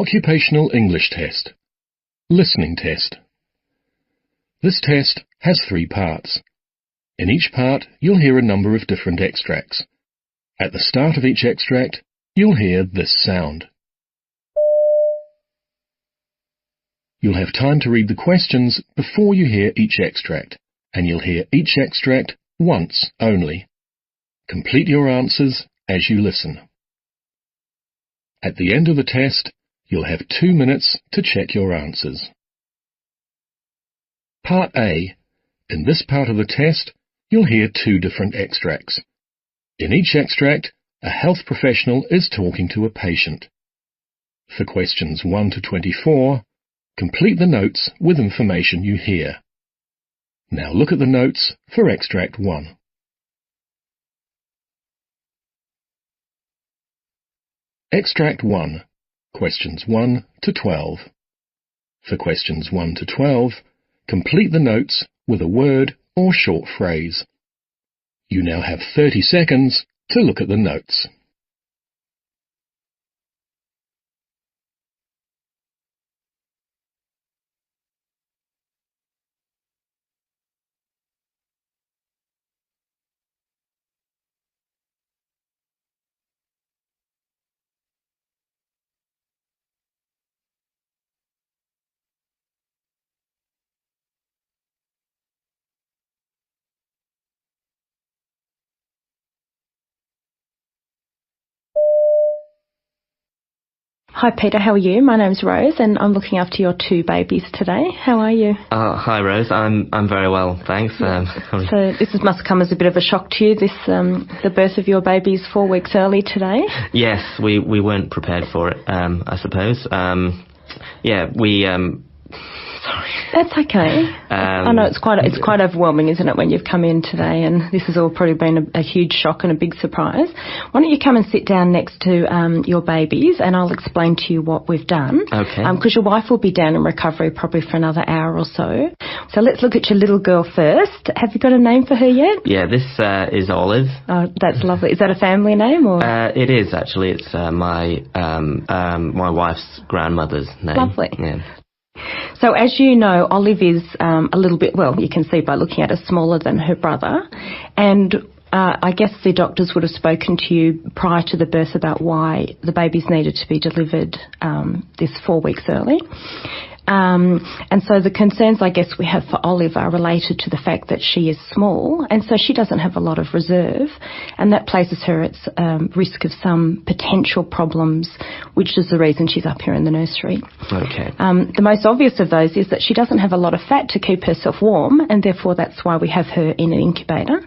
Occupational English Test. Listening Test. This test has 3 parts. In each part, you'll hear a number of different extracts. At the start of each extract, you'll hear this sound. You'll have time to read the questions before you hear each extract, and you'll hear each extract once only. Complete your answers as you listen. At the end of the test, you'll have 2 minutes to check your answers. Part A. In this part of the test, you'll hear 2 different extracts. In each extract, a health professional is talking to a patient. For questions 1 to 24, complete the notes with information you hear. Now look at the notes for Extract 1. Extract 1. Questions 1 to 12. For questions 1 to 12, complete the notes with a word or short phrase. You now have 30 seconds to look at the notes. Hi Peter, how are you? My name's Rose and I'm looking after your 2 babies today. How are you? Hi Rose, I'm very well, thanks. So this must come as a bit of a shock to you, the birth of your babies 4 weeks early today? Yes, we weren't prepared for it, I suppose. Sorry. That's okay. I know it's quite overwhelming, isn't it, when you've come in today and this has all probably been a huge shock and a big surprise. Why don't you come and sit down next to your babies and I'll explain to you what we've done. Okay. Because your wife will be down in recovery probably for another hour or so. So let's look at your little girl first. Have you got a name for her yet? Yeah, this is Olive. Oh, that's lovely. Is that a family name or? It is actually. It's my wife's grandmother's name. Lovely. Yeah. So as you know, Olive is a little bit, well, you can see by looking at her, smaller than her brother. And I guess the doctors would have spoken to you prior to the birth about why the babies needed to be delivered this 4 weeks early. And so the concerns, I guess, we have for Olive are related to the fact that she is small, and so she doesn't have a lot of reserve, and that places her at risk of some potential problems, which is the reason she's up here in the nursery. Okay. The most obvious of those is that she doesn't have a lot of fat to keep herself warm, and therefore that's why we have her in an incubator.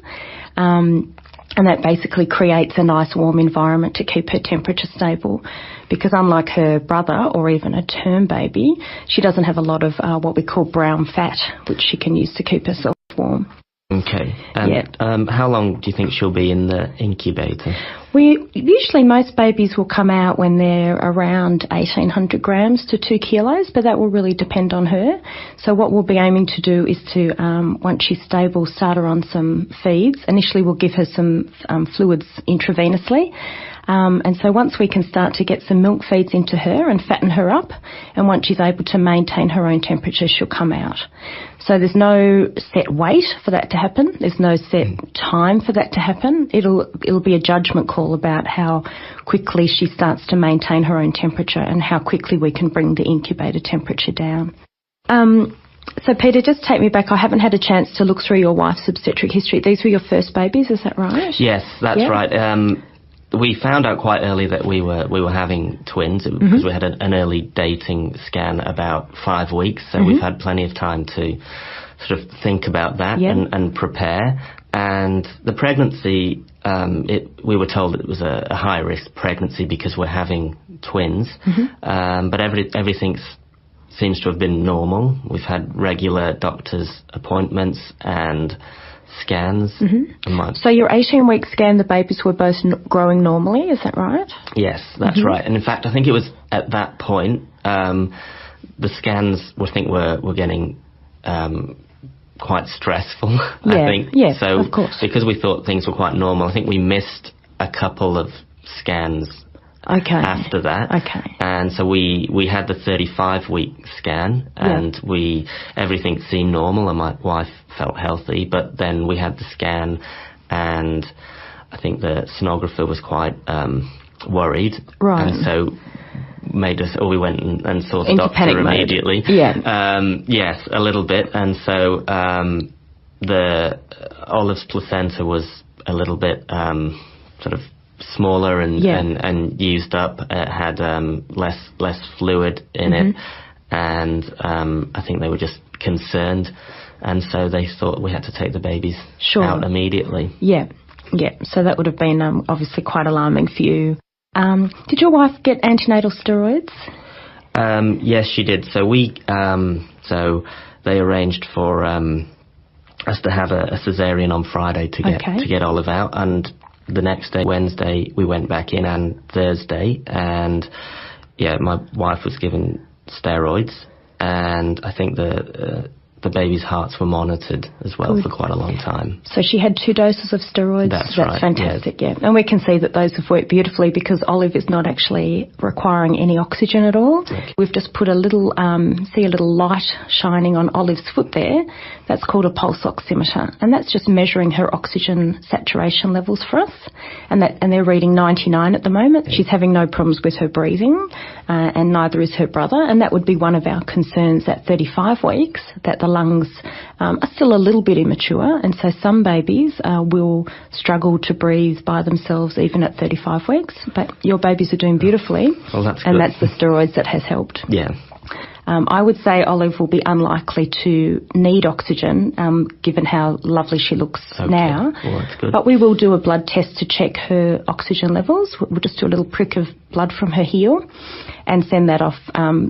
And that basically creates a nice warm environment to keep her temperature stable, because unlike her brother or even a term baby, she doesn't have a lot of what we call brown fat, which she can use to keep herself warm. Okay. And how long do you think she'll be in the incubator? Usually most babies will come out when they're around 1,800 grams to 2 kilos, but that will really depend on her. So what we'll be aiming to do is to, once she's stable, start her on some feeds. Initially we'll give her some fluids intravenously. And so once we can start to get some milk feeds into her and fatten her up, and once she's able to maintain her own temperature, she'll come out. So there's no set weight for that to happen. There's no set time for that to happen. It'll be a judgment call about how quickly she starts to maintain her own temperature and how quickly we can bring the incubator temperature down. So Peter, just take me back. I haven't had a chance to look through your wife's obstetric history. These were your first babies, is that right? Yes, that's right. We found out quite early that we were having twins because we had an early dating scan about 5 weeks, so we've had plenty of time to sort of think about that and prepare. And the pregnancy, we were told that it was a high-risk pregnancy because we're having twins, but everything seems to have been normal. We've had regular doctor's appointments and scans. So your 18-week scan, the babies were both growing normally, is that right? Yes, that's right. And in fact, I think it was at that point, the scans were getting quite stressful, I think. Yeah, so of course. Because we thought things were quite normal, I think we missed a couple of scans after that. Okay. And so we had the 35-week scan, and everything seemed normal, and my wife felt healthy. But then we had the scan, and I think the sonographer was quite worried. Right. And so we went and saw the Into doctor panic immediately. Mode. Yeah. Yes, a little bit. And so the Olive's placenta was a little bit sort of smaller and used up. It had less fluid in it, and I think they were just concerned, and so they thought we had to take the babies out immediately. Yeah. So that would have been obviously quite alarming for you. Did your wife get antenatal steroids? Yes, she did. So so they arranged for us to have a cesarean on Friday to get Olive out, and the next day, Wednesday, we went back in, and Thursday, and my wife was given steroids, and I think the baby's hearts were monitored as well for quite a long time. So she had 2 doses of steroids? That's right. That's fantastic, yeah. And we can see that those have worked beautifully because Olive is not actually requiring any oxygen at all. Okay. We've just put a little light shining on Olive's foot there. That's called a pulse oximeter, and that's just measuring her oxygen saturation levels for us. And they're reading 99 at the moment. She's having no problems with her breathing, and neither is her brother. And that would be one of our concerns at 35 weeks, that the lungs are still a little bit immature, and so some babies will struggle to breathe by themselves even at 35 weeks. But your babies are doing beautifully, well, that's and good. that's the steroids that has helped. Yeah. I would say Olive will be unlikely to need oxygen, given how lovely she looks now. Well, that's good. But we will do a blood test to check her oxygen levels. We'll just do a little prick of blood from her heel and send that off.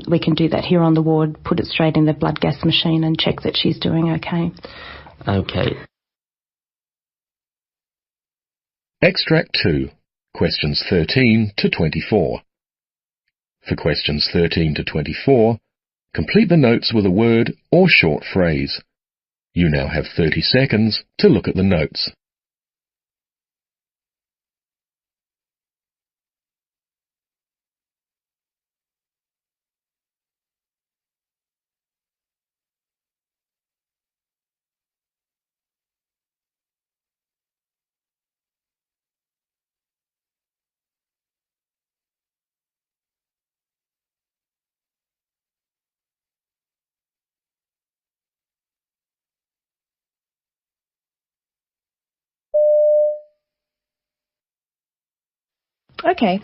We can do that here on the ward, put it straight in the blood gas machine and check that she's doing okay. Okay. Extract 2, questions 13 to 24. For questions 13 to 24, complete the notes with a word or short phrase. You now have 30 seconds to look at the notes. Okay,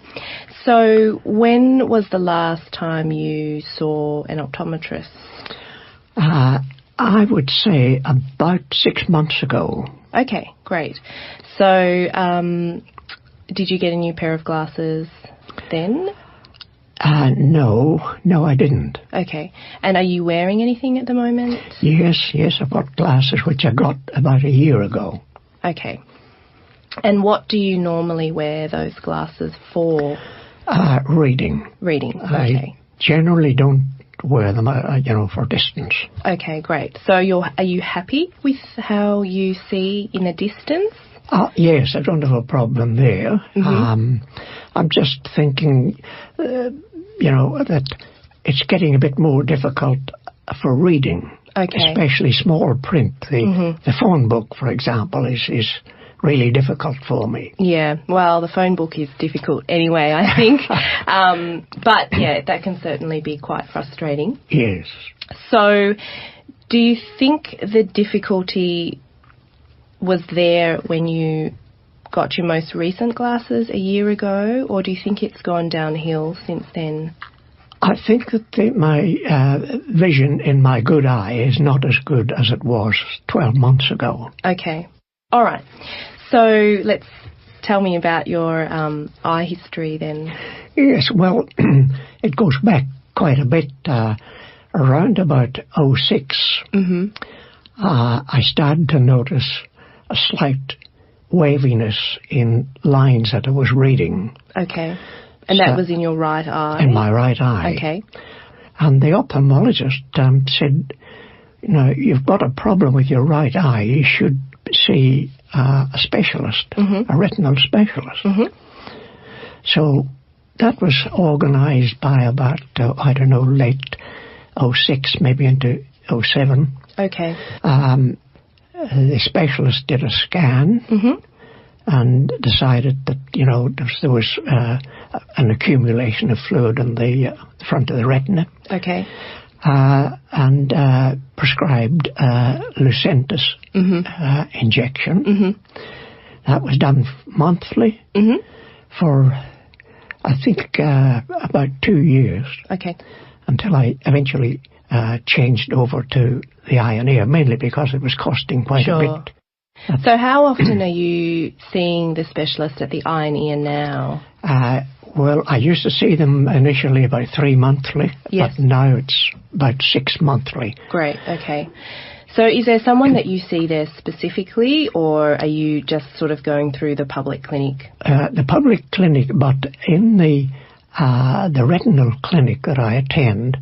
so when was the last time you saw an optometrist? I would say about 6 months ago. Okay, great. So did you get a new pair of glasses then? No, I didn't. Okay, and are you wearing anything at the moment? Yes, I've got glasses which I got about a year ago. Okay. And what do you normally wear those glasses for? Reading. Reading, okay. I generally don't wear them, for distance. Okay, great. So are you happy with how you see in a distance? Yes, I don't have a problem there. I'm just thinking, that it's getting a bit more difficult for reading. Okay. Especially small print. The phone book, for example, is really difficult for me. Yeah, well, the phone book is difficult anyway, I think. But, yeah, that can certainly be quite frustrating. Yes. So, do you think the difficulty was there when you got your most recent glasses a year ago, or do you think it's gone downhill since then? I think that my vision in my good eye is not as good as it was 12 months ago. Okay. All right. So tell me about your eye history then. Yes, well, it goes back quite a bit. Around about 2006, I started to notice a slight waviness in lines that I was reading. Okay. And that was in your right eye? In my right eye. Okay. And the ophthalmologist said, you've got a problem with your right eye. You should see a specialist, a retinal specialist. So that was organised by about, I don't know, late '06, maybe into '07. Okay. The specialist did a scan and decided that, there was an accumulation of fluid on the front of the retina. Okay. And prescribed Lucentis injection. That was done monthly for, I think, about 2 years. Okay. Until I eventually changed over to the eye and ear, mainly because it was costing quite a bit. So how often are you seeing the specialist at the eye and ear now? Well, I used to see them initially about 3 monthly, yes. But now it's about 6 monthly. Great, okay. So is there someone that you see there specifically, or are you just sort of going through the public clinic? The public clinic, but in the retinal clinic that I attend,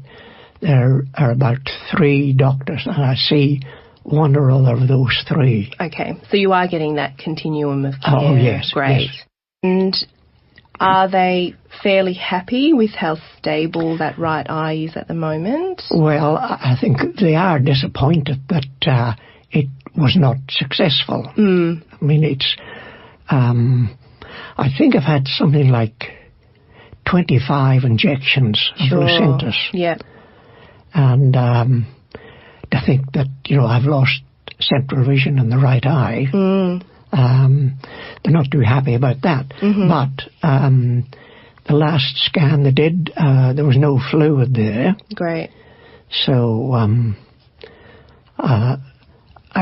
there are about 3 doctors, and I see one or other of those 3. Okay, so you are getting that continuum of care. Oh, yes. Great. Yes. And are they fairly happy with how stable that right eye is at the moment? Well, I think they are disappointed that it was not successful. I mean, it's... I think I've had something like 25 injections of Lucentis. Yeah. And to think that, I've lost central vision in the right eye, they're not too happy about that. But the last scan they did, there was no fluid there. Great. So I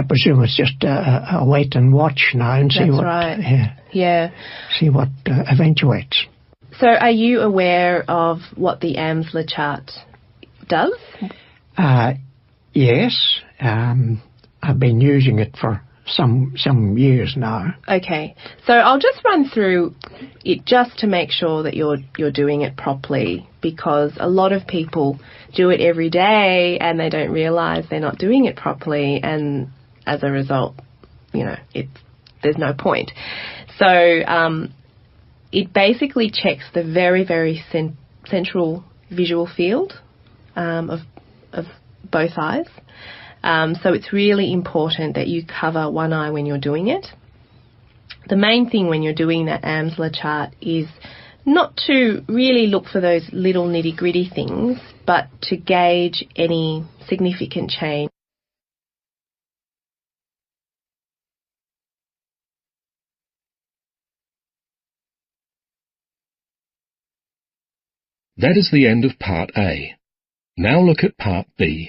presume it's just a wait and watch now and see what. Right. Yeah. See what eventuates. So are you aware of what the AMSLA chart does? Yes. I've been using it for some years now. Okay. So I'll just run through it just to make sure that you're doing it properly, because a lot of people do it every day and they don't realise they're not doing it properly, and as a result, there's no point. So it basically checks the very, very central visual field of both eyes. So it's really important that you cover one eye when you're doing it. The main thing when you're doing that AMSLA chart is not to really look for those little nitty-gritty things, but to gauge any significant change. That is the end of Part A. Now look at Part B.